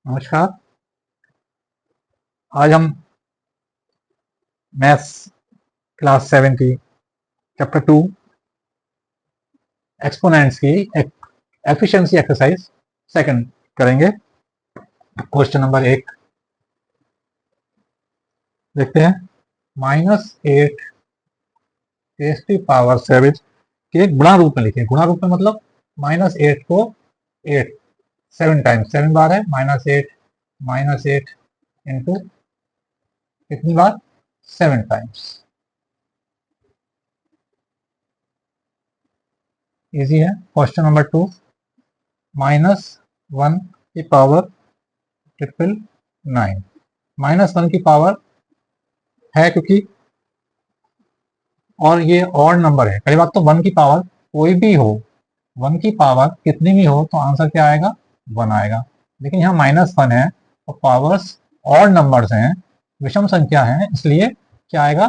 नमस्कार। आज हम मैथ्स क्लास 7 की चैप्टर 2 एक्सपोनेंट्स की एफिशिएंसी एक्सरसाइज सेकंड करेंगे। क्वेश्चन नंबर 1 देखते हैं। -8 रेज़ टू पावर 7 के एक गुणा रूप में लिखे। गुणा रूप में मतलब -8 को 8 7 टाइम्स 7 बार है -8 इंटू कितनी बार 7 टाइम्स। इजी है। क्वेश्चन नंबर 2 -1 की पावर 999 -1 की पावर है क्योंकि और ये ऑड नंबर है। पहली बात तो 1 की पावर कोई भी हो, 1 की पावर कितनी भी हो तो आंसर क्या आएगा 1 आएगा। लेकिन यहाँ -1 है और पावर्स ऑड नंबर्स हैं, विषम संख्या है, इसलिए क्या आएगा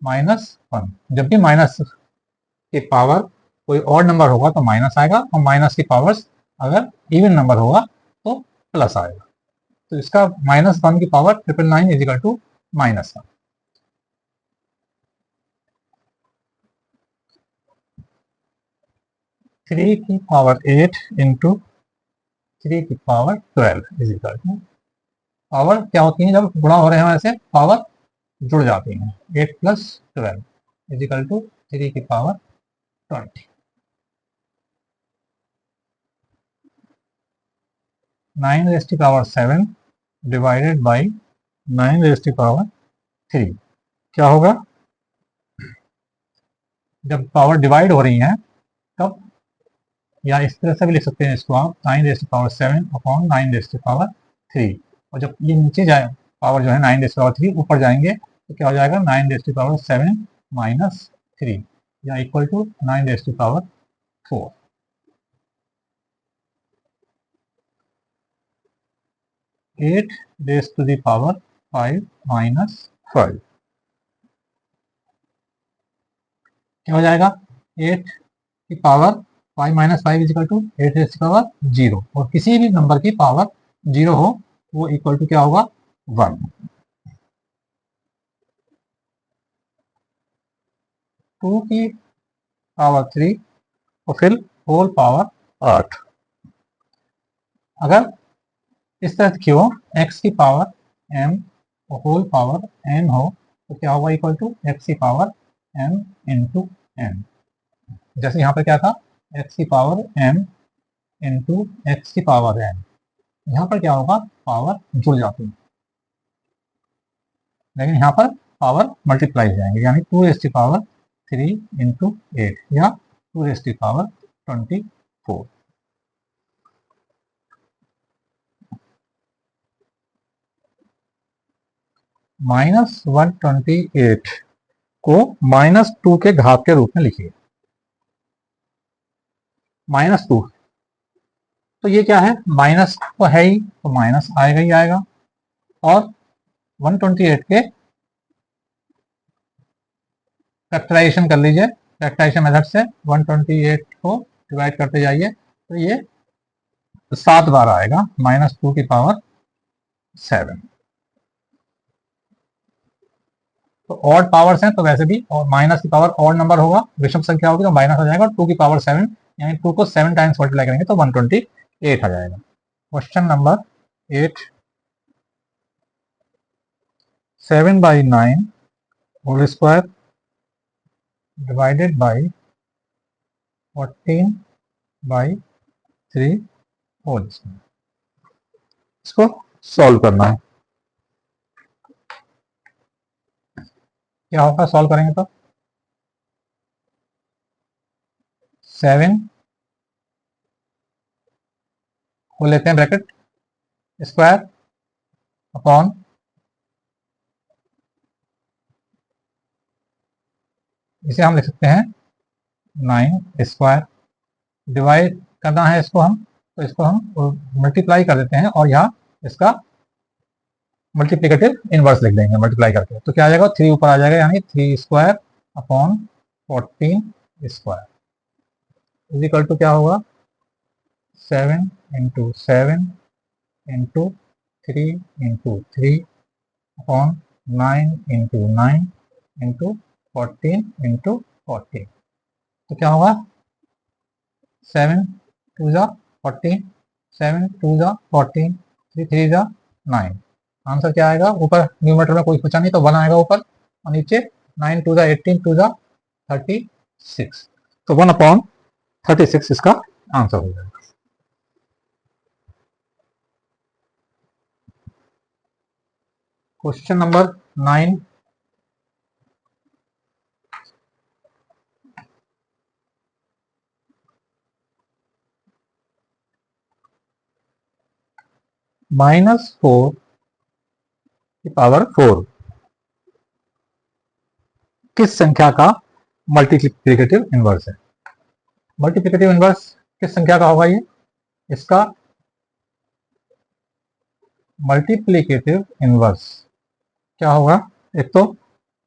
-1। जब भी माइनस की पावर कोई ऑड नंबर होगा तो माइनस आएगा और माइनस की पावर्स अगर इवन नंबर होगा तो प्लस आएगा। तो इसका -1 की पावर 999 इज इक्वल टू -1। 3 की पावर 8 इंटू 3 की power 12 is equal to, power क्या होती है जब गुणा हो रहे हैं ऐसे पावर जुड़ जाती हैं। 8 प्लस 12 इज इक्वल टू 3 की power 20। 9 raise to power 7 divided by 9 raise to power 3 क्या होगा? जब पावर डिवाइड हो रही है तब, या इस तरह से भी लिख सकते हैं इसको आप 9 raise to power 7 upon 9 raise to power 3। और जब ये नीचे जाए पावर जो है 9 रेज़ टू पावर 3 ऊपर जाएंगे तो क्या हो जाएगा 9 रेज़ टू पावर 7 माइनस 3 या equal to 9 raise to power 4। 8 raise to the power 5 minus 5 क्या हो जाएगा 8 की power 5 minus 5 is equal to 8 raise to power 0। और किसी भी नंबर की पावर 0 हो वो इक्वल टू क्या होगा 1। 2 की पावर 3 और फिर होल पावर 8। अगर इस तरह की हो x की पावर m और होल पावर n हो तो क्या होगा इक्वल टू x की पावर m इंटू n। जैसे यहाँ पर क्या था x की पावर m इंटू x की पावर n, यहाँ पर क्या होगा पावर जुड़ जाती है, लेकिन यहाँ पर पावर मल्टीप्लाई हो जाएंगे, यानी 2 रेज़ टू पावर 3 इंटू 8 या 2 रेज़ टू पावर 24। -128 को -2 के घात के रूप में लिखिए। -2 तो ये क्या है माइनस तो है ही तो माइनस आएगा ही आएगा। और 128 के फैक्टराइजेशन कर लीजिए, फैक्टराइजेशन मेथड से 128 को डिवाइड करते जाइए तो ये 7 बार आएगा -2 की पावर 7। तो ऑड पावर्स हैं तो वैसे भी, और माइनस की पावर ऑड नंबर होगा, विषम संख्या होगी तो माइनस हो जाएगा। 2 की पावर 7 यानी 2 को 7 टाइम्स मल्टीप्लाई करेंगे तो 128 आ जाएगा। Question number 8 7/9 whole square divided by 14/3 whole square, इसको सॉल्व करना है। क्या होगा सॉल्व करेंगे तो 7 को लेते हैं ब्रैकेट स्क्वायर अपॉन इसे हम लिख सकते हैं 9 स्क्वायर, डिवाइड करना है इसको हम तो इसको हम मल्टीप्लाई कर देते हैं और यहाँ इसका मल्टीप्लिकेटिव इनवर्स लिख देंगे मल्टीप्लाई करके, तो क्या आ जाएगा 3 ऊपर आ जाएगा, यानी 3 square upon 14 square is equal to क्या होगा 7 into 7 into 3 into 3 upon 9 into 9 into 14 into 14। तो क्या होगा 7 2 जा 14, 7 2 जा 14, 3 3 जा 9। आंसर क्या आएगा? ऊपर न्यूमरेटर में कोई पूछा नहीं तो 1 आएगा ऊपर, और नीचे 9 2 जा 18, 2 जा 36। तो 1 अपॉन 36 इसका आंसर हो जाएगा। क्वेश्चन नंबर 9, -4 की पावर 4 किस संख्या का मल्टीप्लिकेटिव इनवर्स है? मल्टीप्लिकेटिव इनवर्स किस संख्या का होगा? ये इसका मल्टीप्लिकेटिव इनवर्स क्या होगा? एक तो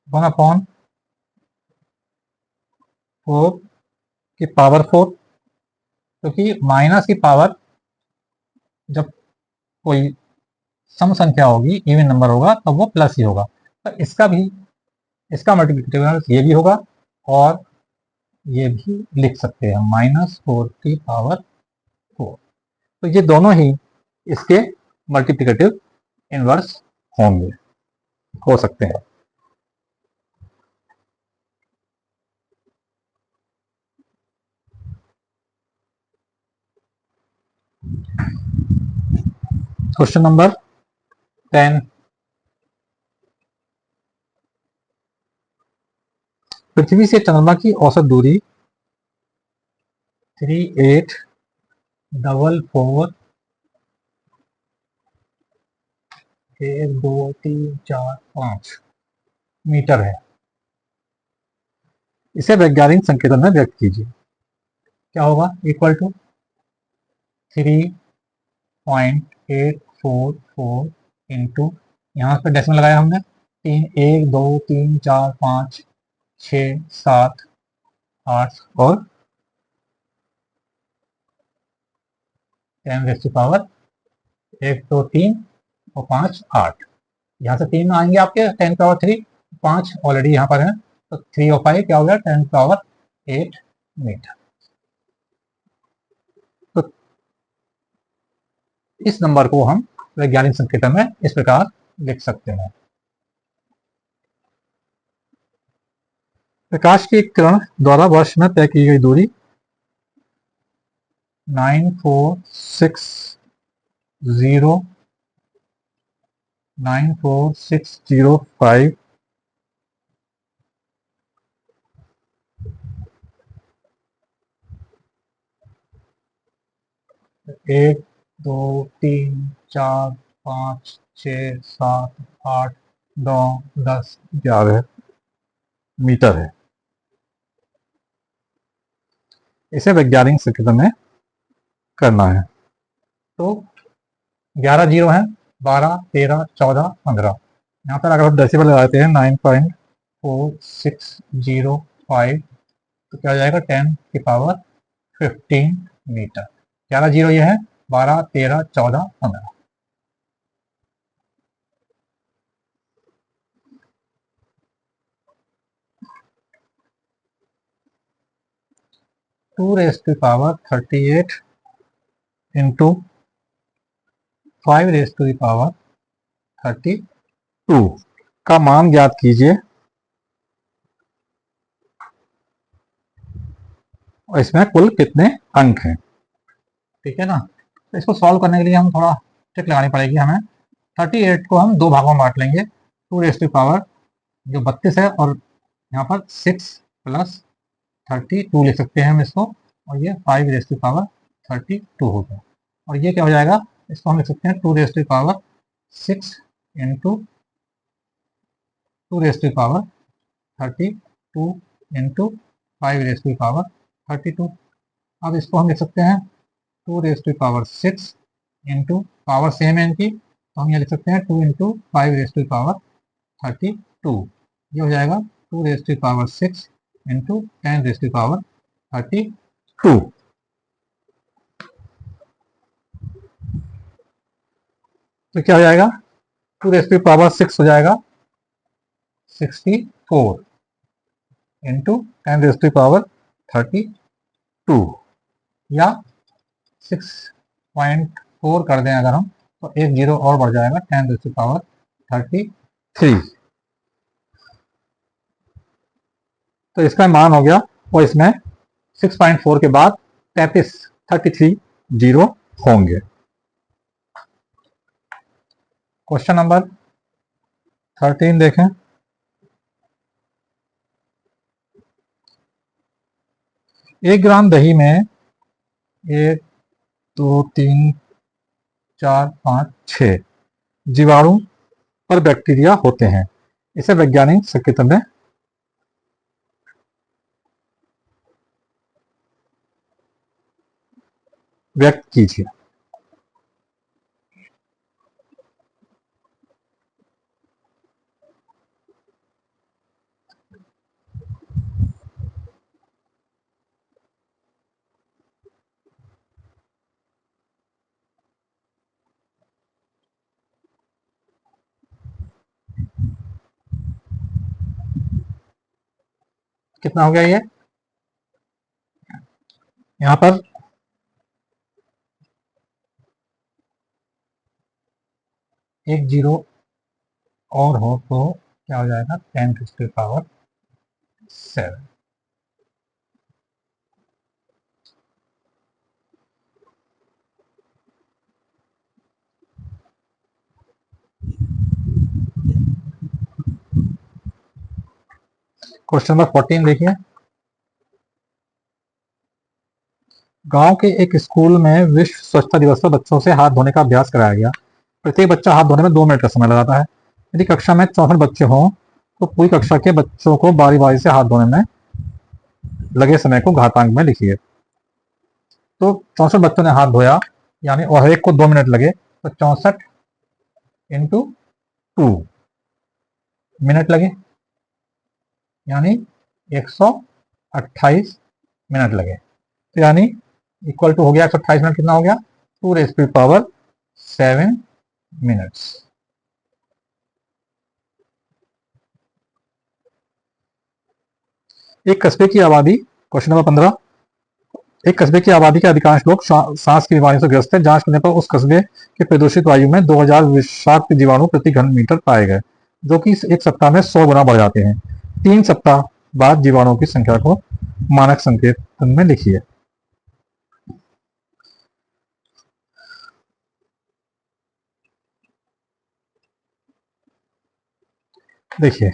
1 अपॉन 4 की पावर 4, क्योंकि माइनस की पावर जब कोई सम संख्या होगी, इवन नंबर होगा, तब वो प्लस ही होगा। तो इसका भी, इसका मल्टीप्लिकेटिव इनवर्स ये भी होगा, और ये भी लिख सकते हैं -4 की पावर 4। तो ये दोनों ही इसके मल्टीप्लिकेटिव इनवर्स होंगे, हो सकते हैं। क्वेश्चन नंबर 10, पृथ्वी से चंद्रमा की औसत दूरी 3844 1 2 3 4 5 मीटर है। इसे वैज्ञानिक संकेतन में व्यक्त कीजिए। क्या होगा? इक्वल टू 3.844 इंटू, यहाँ पर डेसिमल लगाया हमने, 1 2 3 4 5 6 7 8 और 10 रेज़ टू पावर 1 2 3 और 5 8। यहाँ से 3 आएंगे आपके 10 पावर 3, 5 ऑलरेडी यहाँ पर है, तो 3 और 5 क्या हो गया? 10 पावर 8 मीटर। तो इस नंबर को हम वैज्ञानिक संकेतन में इस प्रकार लिख सकते हैं। प्रकाश की किरण द्वारा वर्ष में तय की गई दूरी 94605 1 2 3 4 5 6 7 8 9 10 11 मीटर है। इसे वैज्ञानिक संकेतन में करना है। तो 11 जीरो है, 12 13 14 15। यहाँ पर अगर हम डेसिमल लगाते हैं 9.4605, तो क्या हो जाएगा? 10 की पावर 15 मीटर। 11 जीरो ये है, 12 13 14 15। Two raise to power 38 into 5 raise to power 32 का मान ज्ञात कीजिए, और इसमें कुल कितने अंक हैं? ठीक है ना। तो इसको सॉल्व करने के लिए हम थोड़ा ट्रिक लगानी पड़ेगी हमें। 38 को हम दो भागों में बांट लेंगे। 2 रेज़ टू पावर जो 32 है, और यहाँ पर 6 प्लस 32 लिख सकते हैं हम इसको, और ये 5 रेज़ टू पावर 32 होगा। और ये क्या हो जाएगा? इसको हम लिख सकते हैं 2 raise to power 6 into 2 raise to power 32 into 5 raise to power 32। अब इसको हम लिख सकते हैं 2 raise to power 6 into, power same है इनकी, तो हम ये लिख सकते हैं 2 इंटू 5 रेज़ टू पावर 32। ये हो जाएगा 2 raise to power 6 into 10 raise to power 32। तो क्या हो जाएगा, 2 रेज़ टू पावर 6 हो जाएगा, 64 इंटू 10 रेज़ टू पावर 32, या 6.4 कर दें अगर हम, तो एक जीरो और बढ़ जाएगा, 10 रेज़ टू पावर 33। तो इसका मान हो गया, और इसमें 6.4 के बाद 33 जीरो होंगे। क्वेश्चन नंबर 13 देखें। एक ग्राम दही में 1 2 3 4 5 6 जीवाणु और बैक्टीरिया होते हैं। इसे वैज्ञानिक संकेतन में व्यक्त कीजिए। कितना हो गया ये, यहां पर एक जीरो और हो तो क्या हो जाएगा, 10 टू पावर 7। क्वेश्चन नंबर 14 देखिए। गांव के एक स्कूल में विश्व स्वच्छता दिवस पर बच्चों से हाथ धोने का अभ्यास कराया गया। प्रत्येक बच्चा हाथ धोने में 2 मिनट का समय लगाता है। यदि कक्षा में 64 बच्चे हों तो पूरी कक्षा के बच्चों को बारी बारी से हाथ धोने में लगे समय को घातांक में लिखिए। तो 64 बच्चों ने हाथ धोया, यानी और एक को 2 मिनट लगे, तो 64 इंटू 2 मिनट लगे, यानी 128 मिनट लगे। तो यानी इक्वल टू हो गया 128 मिनट, कितना हो गया, 2 रेज़ टू पावर 7 मिनट्स। एक कस्बे की आबादी, क्वेश्चन नंबर 15। एक कस्बे की आबादी के अधिकांश लोग सांस की बीमारी से ग्रस्त हैं। जांच करने पर उस कस्बे के प्रदूषित वायु में 2000 विषाक्त जीवाणु प्रति घन मीटर पाए गए, जो कि एक सप्ताह में 100 गुना बढ़ जाते हैं। 3 सप्ताह बाद जीवाणुओं की संख्या को मानक संकेतन में लिखिए। देखिए,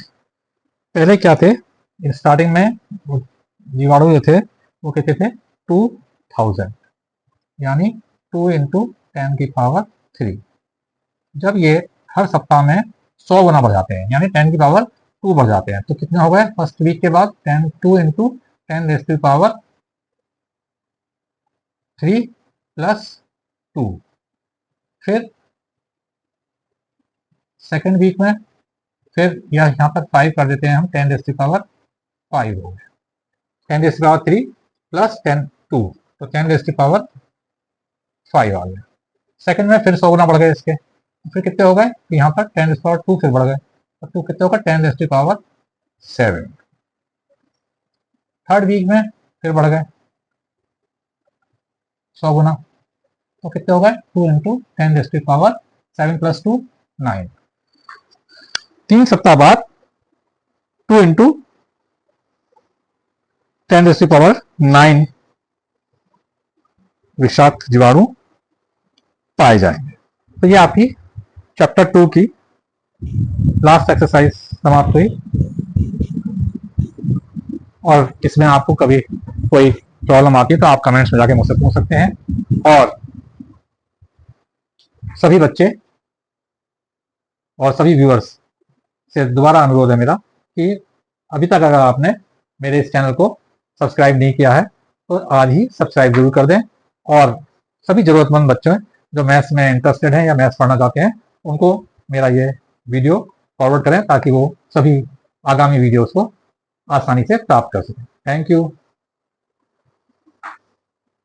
पहले क्या थे, स्टार्टिंग में जीवाणु जो थे वो कहते थे 2000, यानी 2 इंटू 10 की पावर 3। जब ये हर सप्ताह में 100 गुना बढ़ जाते हैं, यानी 10 की पावर 2 बढ़ जाते हैं, तो कितने हो गए फर्स्ट वीक के बाद, 10 2 into 10 raise to power 3 plus 2। फिर सेकेंड वीक में फिर यहाँ पर 5 कर देते हैं हम, 10 रेज़ टू पावर 5 हो गए, 10 रेज़ टू पावर 3 प्लस 10 2, तो 10 रेज़ टू पावर 5 आ गया। सेकंड में फिर 100 गुना बढ़ गए इसके, फिर कितने हो गए, यहाँ पर 10 रेज़ टू पावर 2 फिर बढ़ गए, तो 2 कितने होगा, 10 raise to power 7। Third week में फिर बढ़ गए 100 गुना, तो कितने हो गए, 2 into 10 raise to power 7 plus 2 9। 3 सप्ताह बाद 2 इंटू 10 रेज़ टू पावर 9 विषाक्त जीवाणु पाए जाएंगे। तो ये आपकी चैप्टर 2 की लास्ट एक्सरसाइज समाप्त हुई। और इसमें आपको कभी कोई प्रॉब्लम आती है तो आप कमेंट्स में जाके मुझसे पूछ सकते हैं। और सभी बच्चे और सभी व्यूअर्स से दोबारा अनुरोध है मेरा कि अभी तक अगर आपने मेरे इस चैनल को सब्सक्राइब नहीं किया है तो आज ही सब्सक्राइब जरूर कर दें। और सभी ज़रूरतमंद बच्चे जो मैथ्स में इंटरेस्टेड हैं या मैथ्स पढ़ना चाहते हैं उनको मेरा ये वीडियो फॉरवर्ड करें ताकि वो सभी आगामी वीडियोस को आसानी से प्राप्त कर सकें। Thank you.